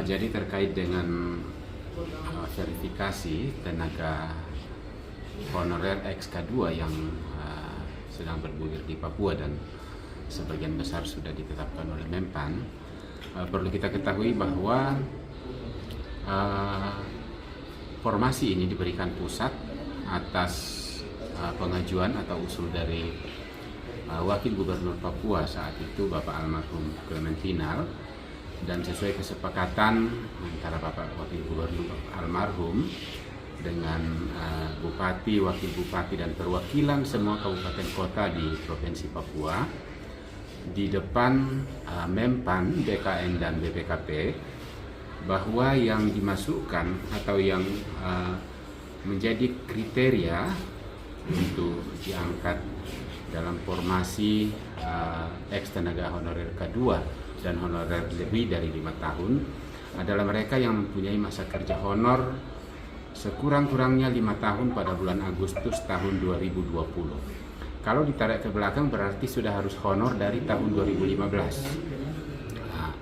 Jadi terkait dengan verifikasi tenaga honorer XK2 yang sedang bergulir di Papua dan sebagian besar sudah ditetapkan oleh Menpan, perlu kita ketahui bahwa formasi ini diberikan pusat atas pengajuan atau usul dari Wakil Gubernur Papua saat itu Bapak almarhum Clementinal, dan sesuai kesepakatan antara Bapak Wakil Gubernur almarhum dengan Bupati, Wakil Bupati dan perwakilan semua kabupaten kota di Provinsi Papua di depan Menpan, BKN dan BPKP, bahwa yang dimasukkan atau yang menjadi kriteria untuk diangkat dalam formasi ex tenaga honorer K2 dan honorer lebih dari 5 tahun adalah mereka yang mempunyai masa kerja honor sekurang-kurangnya 5 tahun pada bulan Agustus tahun 2020. Kalau ditarik ke belakang berarti sudah harus honor dari tahun 2015. Nah,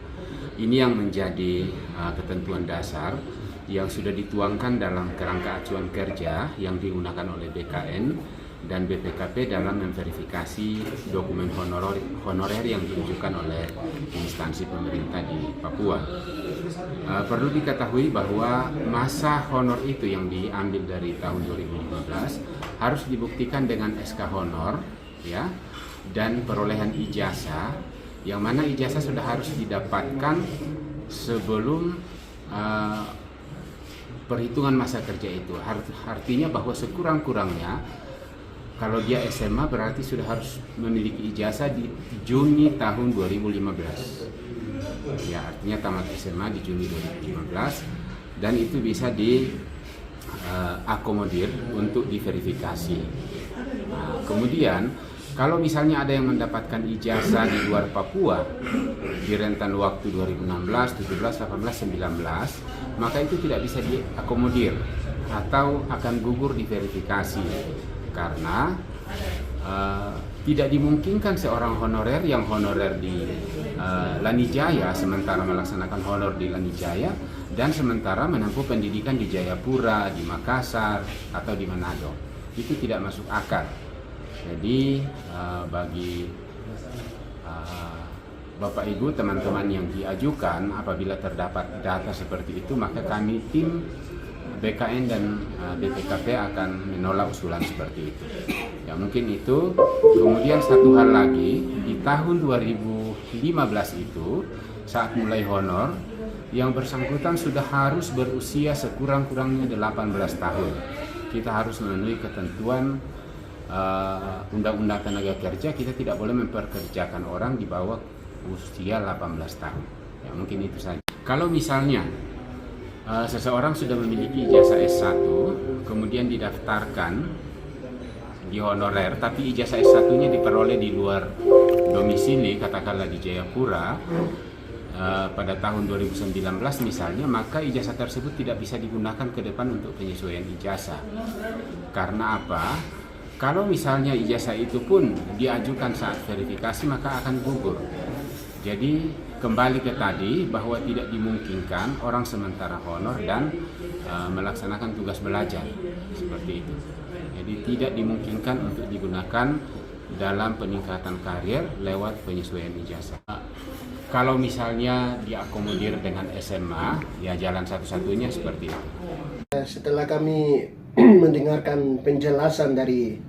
ini yang menjadi ketentuan dasar yang sudah dituangkan dalam kerangka acuan kerja yang digunakan oleh BKN dan BPKP dalam memverifikasi dokumen honorer yang diajukan oleh instansi pemerintah di Papua. Perlu diketahui bahwa masa honor itu yang diambil dari tahun 2015 harus dibuktikan dengan SK honor, ya, dan perolehan ijazah, yang mana ijazah sudah harus didapatkan sebelum perhitungan masa kerja itu. Artinya bahwa sekurang-kurangnya kalau dia SMA berarti sudah harus memiliki ijazah di Juni tahun 2015. Ya, artinya tamat SMA di Juni 2015, dan itu bisa diakomodir untuk diverifikasi. Nah, kemudian kalau misalnya ada yang mendapatkan ijazah di luar Papua di rentan waktu 2016, 17, 18, 19, maka itu tidak bisa diakomodir atau akan gugur diverifikasi, karena tidak dimungkinkan seorang honorer yang honorer di Lanijaya sementara melaksanakan honor di Lanijaya dan sementara menempuh pendidikan di Jayapura, di Makassar atau di Manado. Itu tidak masuk akal. Jadi bagi Bapak Ibu, teman-teman yang diajukan, apabila terdapat data seperti itu, maka kami tim BKN dan BPKP akan menolak usulan seperti itu. Ya, mungkin itu. Kemudian satu hal lagi, di tahun 2015 itu saat mulai honor, yang bersangkutan sudah harus berusia sekurang-kurangnya 18 tahun. Kita harus memenuhi ketentuan Undang-Undang Tenaga Kerja. Kita tidak boleh memperkerjakan orang di bawah usia 18 tahun. Ya, mungkin itu saja. Kalau misalnya seseorang sudah memiliki ijazah S1, kemudian didaftarkan di honorer, tapi ijazah S1-nya diperoleh di luar domisili, katakanlah di Jayapura, pada tahun 2019 misalnya, maka ijazah tersebut tidak bisa digunakan ke depan untuk penyesuaian ijazah. Karena apa? Kalau misalnya ijazah itu pun diajukan saat verifikasi, maka akan gugur. Jadi kembali ke tadi bahwa tidak dimungkinkan orang sementara honor dan melaksanakan tugas belajar seperti itu. Jadi tidak dimungkinkan untuk digunakan dalam peningkatan karir lewat penyesuaian ijazah. Kalau misalnya diakomodir dengan SMA, ya jalan satu-satunya seperti itu. Setelah kami mendengarkan penjelasan dari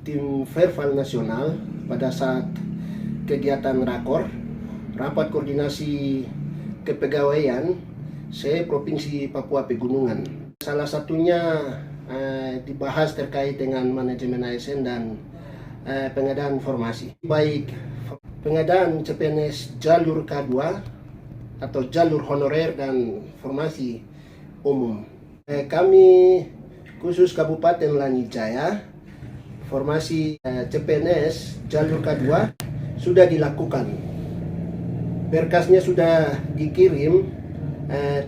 tim Verval Nasional pada saat kegiatan rapat koordinasi kepegawaian se-Provinsi Papua Pegunungan. Salah satunya dibahas terkait dengan manajemen ASN dan pengadaan formasi. Baik pengadaan CPNS jalur K2 atau jalur honorer dan formasi umum. Kami khusus Kabupaten Lanijaya, formasi CPNS jalur K2 sudah dilakukan. Berkasnya sudah dikirim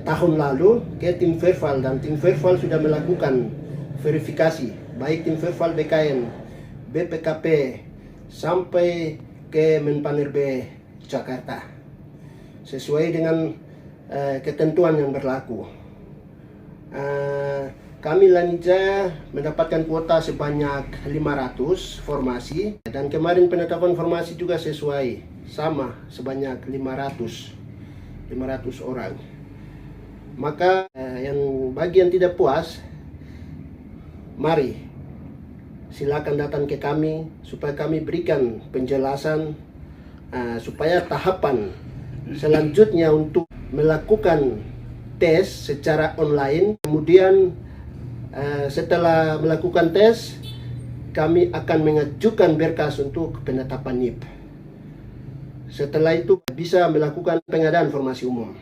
tahun lalu ke tim Verval, dan tim Verval sudah melakukan verifikasi, baik tim Verval BKN, BPKP sampai ke Menpan RB Jakarta. Sesuai dengan ketentuan yang berlaku. Kami Lanijaya mendapatkan kuota sebanyak 500 formasi, dan kemarin penetapan formasi juga sesuai, sama sebanyak 500 orang. Maka yang bagi yang tidak puas, mari silakan datang ke kami supaya kami berikan penjelasan, supaya tahapan selanjutnya untuk melakukan tes secara online. Kemudian setelah melakukan tes, kami akan mengajukan berkas untuk penetapan NIP. Setelah itu bisa melakukan pengadaan formasi umum.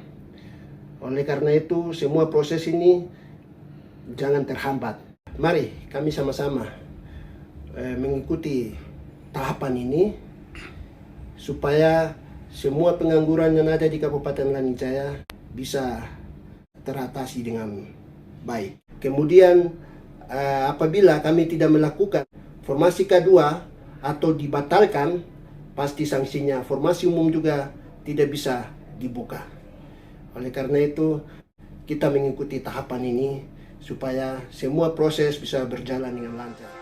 Oleh karena itu, semua proses ini jangan terhambat. Mari kami sama-sama mengikuti tahapan ini supaya semua pengangguran yang ada di Kabupaten Lanijaya bisa teratasi dengan baik. Kemudian apabila kami tidak melakukan formasi K2 atau dibatalkan, pasti sanksinya formasi umum juga tidak bisa dibuka. Oleh karena itu, kita mengikuti tahapan ini supaya semua proses bisa berjalan dengan lancar.